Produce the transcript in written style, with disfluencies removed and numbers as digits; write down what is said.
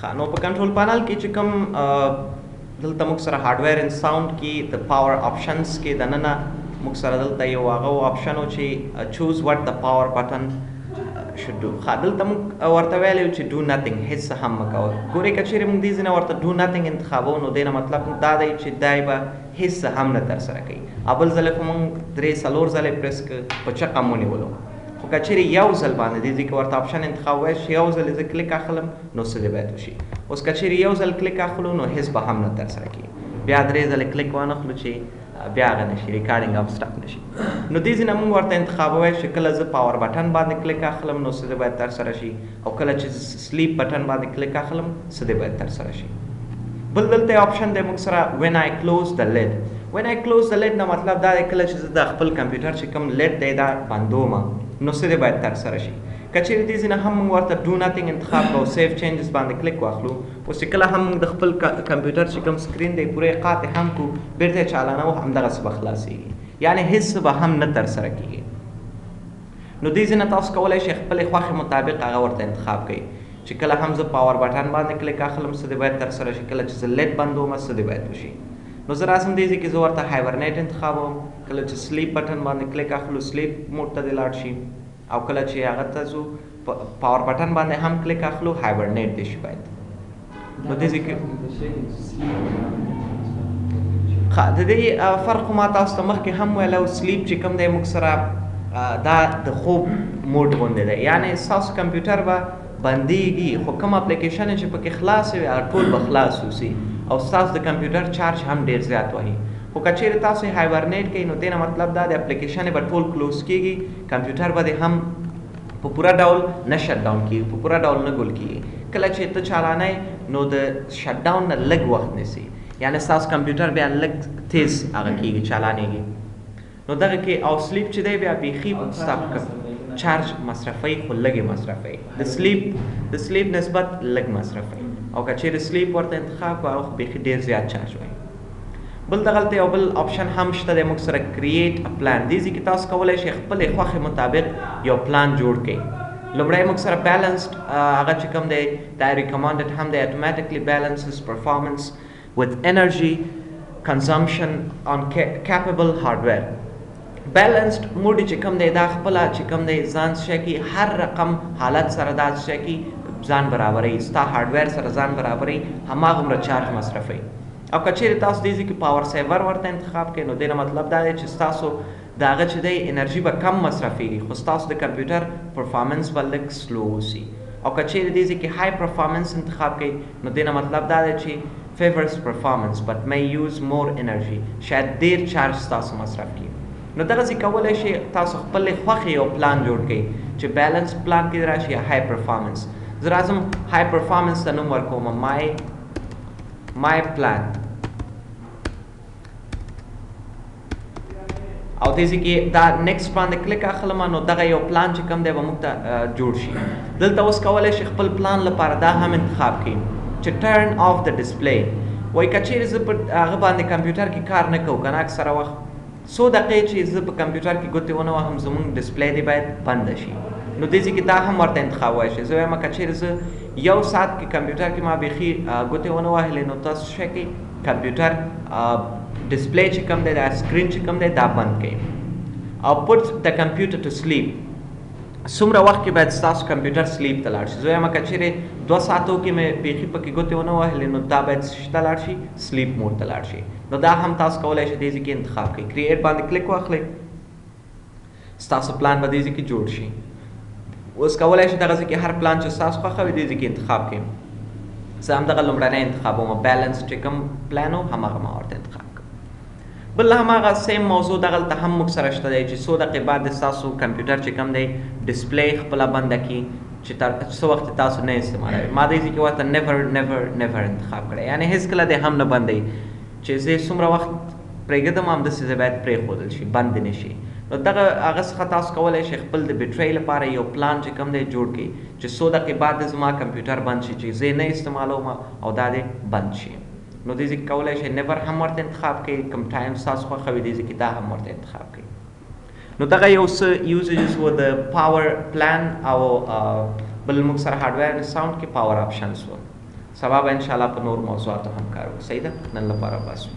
نو په کنټرول پانل کې چې کوم دلته موږ سره هارډویر ان ساوند کې د پاور آپشنز کې دننه موږ سره دلته یو هغه آپشن و چې چوز وات د پاور بټن should do. دلته موږ ورته ویلی چې do nothing، هېڅ هم مه کوه. ګورئ که چېرې موږ دې ځای نه ورته do nothing انتخابو نو دې نه مطلب دا دی چې دی به هېڅ هم نه ترسره کوي. بل ځل خو موږ 3-4 ځلې پرېس کړ په چقه مو نیولو، خو که چېرې یو ځل باندې دې ځای کې ورته آپشن انتخاب وایي چې یو ځل زه کلیک اخلم نو څه دې باید وشي. اوس که چېرې یو ځل کلیک اخلو نو هېڅ به هم نه ترسره کېږي. بیا 3 ځلې کلیک وانخلو چې بیا هغه نشي ریکارډینګ هم سټاپ نشي. نو دې ځای نه موږ ورته انتخابوی چې کله زه پاور بټن باندې کلیک اخلم نو څه دې باید ترسره شي، او کله چې سلیپ بټن باندې کلیک اخلم څه دې باید ترسره شي. بل دلته آپشن دی موږ سره when I close the lid. when I close the lid نه مطلب دا دی کله چې زه د خپل کمپیوټر چې کوم لید دی دا بندوم نو څه دې باید ترسره شي. که چېرې دې ځای نه هم موږ ورته do nothing انتخاب کړو، سیف چینجز باندې کلیک واخلو، اوس چې کله هم موږ د خپل کمپیوټر چې کوم سکرین دی پوره قات هم کو بیرته یې چالانوو همدغسې به خلاصېږي، یعنې هېڅ به هم نه ترسره کېږي. نو دې ځای نه تاسو کولی شئ خپلې خوښې مطابق هغه ورته انتخاب کړئ چې کله هم زه پاور بټن باندې کلیک اخلم څه دې باید ترسره شي، کله چې زه لید بندوم څه دې باید وشي. نو زه راځم دې ځای کې زه ورته هایبرنیټ انتخابوم، کله چې سلیپ بټن باندې کلیک اخلو سلیپ موډ ته دې لاړ شي، او کله چې هغه ته ځو پاور بټن باندې هم کلیک اخلو هایبرنیټ دې شي باید. نو دې ځای کې د دې فرق ما تاسو ته مخکې هم ویلی و. سلیپ چې کوم دی موږ سره دا د خوب موډ غوندې دی، یعنې ستاسو کمپیوټر به بندېږي خو کوم اپلیکیشن چې پکې خلاص وي هغه ټول به خلاص اوسي او ستاسو د کمپیوټر چارج هم ډېر زیات وهي. خو که چېرې تاسو یې هایبرنیټ کوئ نو دې نه مطلب دا د اپلیکیشن به ټول کلوز کېږي، کمپیوټر به دې هم په پوره ډول نه شټ ډاون کېږي، په پوره ډول نه ګل کېږي. کله چې ته چالانئ نو د شټ ډاون نه لږ وخت نیسي، یعنې ستاسو کمپیوټر بیا لږ تیز هغه کېږي چالانېږي. نو دغه کې او سلیپ چې دی بیا بیخي ستا چارج مصرفوي خو لږ یې مصرفوي، د سلیپ نسبت لږ مصرفوي، او که چېرې سلیپ ورته انتخاب کړو هغه خو بیخي ډېر زیات چارج وایي. بل دغلته یو بل آپشن هم شته دی موږ سره کریټ ا پلان. دې ځای کې تاسو کولی شئ خپلې خوښې مطابق یو پلان جوړ کړئ. لومړی موږ سره بیلنسډ هغه چې کوم دی دا ریکمنډډ هم دی automatically balances performance with energy consumption on capable hardware. بیلنسډ موډ چې کوم دی دا خپله چې کوم دی ځان شی کې هر رقم حالت سره دا شی کې ځان برابروي، ستا هارډویر سره ځان برابروي، هماغومره چارج مصرفوي. او که چېرې تاسو دې ځای کې پاور سیور ورته انتخاب کړئ نو دې نه مطلب دا دی چې ستاسو د هغه چې دی انرژي به کم مصرفېږي خو ستاسو د کمپیوټر پرفارمنس به لږ سلو اوسي. او که چېرې دې ځای کې های پرفارمنس انتخاب کړئ نو دې نه مطلب دا دی چې فیورس پرفارمنس بٹ may use more energy، شاید ډېر چارج ستاسو مصرف کړي. نو دغسې کولی شئ تاسو خپلې خوښې یو پلان جوړ کړئ چې بیلنس پلان کې راشي یا های پرفارمنس. زه راځم های پرفارمنس ته نوم ورکوم my plan، او دې ځای کې دا نیکسټ باندې کلیک اخلم نو دغه یو پلان چې کوم دی به موږ ته جوړ شي. دلته اوس کولی شئ خپل پلان لپاره دا هم انتخاب کړئ چې ټرن آف د ډسپلی. وایي که چېرې زه په هغه باندې کمپیوټر کې کار نه کوو که نه اکثره وخت څو دقیقې چې زه په کمپیوټر کې ګوتې ونه وهم زموږ ډسپلی دی باید بنده شي. نو دې ځای کې دا هم ورته انتخاب وایي شي. زه وایم که چېرې زه 1 ساعت کې کمپیوټر کې ما بیخي ګوتې ونه وهلې نو تاسو شی کوئ کمپیوټر ډسپلی چې کوم دی دا سکرین چې کوم دی دا بند کړئ او پټ د کمپیوټر ټو سلیپ. څومره وخت کې باید ستاسو کمپیوټر سلیپ ته لاړ شي. زه وایم که چېرې 2 ساعتو کې مې بیخي پکې ګوتې ونه وهلې نو دا باید څه ته لاړ شي سلیپ موډ ته لاړ شي. نو دا هم تاسو کولی شئ دې ځای کې انتخاب کړئ. کریټ باندې کلیک واخلئ، ستاسو پلان به دې ځای کې جوړ شي. اوس کولی شئ دغه ځای کې هر پلان چې ستاسو خوښه وي دې ځای کې انتخاب کړئ. زه همدغه لومړنی انتخابوم بیلنس چې کوم پلان و هماغه ما ورته انتخاب کړم. بل هماغه سیم موضوع دغلته هم موږ سره شته دی چې څو دقیقې بعد د ستاسو کمپیوټر چې کوم دی ډسپلی خپله بنده کړي چې تر څه وخت تاسو نه استعمالوئ. ما دې ځای کې ورته نیور انتخاب کړی، یعنې هېڅکله دې هم نه بندوي چې زه څومره وخت پرېږدم همداسې زه باید پرېښودل شي بند نه شي. نو دغه هغه څخه تاسو کولی شئ خپل د بیټرۍ لپاره یو پلان چې کوم دی جوړ کړئ چې څو دقیقې بعد د زما کمپیوټر بند شي چې زه نه استعمالوم او دا دې بند شي. نو دې ځای کې کولی شئ نیور هم ورته انتخاب کړئ، کوم ټایم ستاسو خوښه وي دې ځای کې دا هم ورته انتخاب کړئ. نو دغه یو څه یوزیجز و د پاور پلان او بل موږ سره هارډویر ساوند کې پاور آپشنز و. سبا به ان شاء الله په نور موضوعاتو هم کار وکړو. صحیح ده، نن لپاره بس.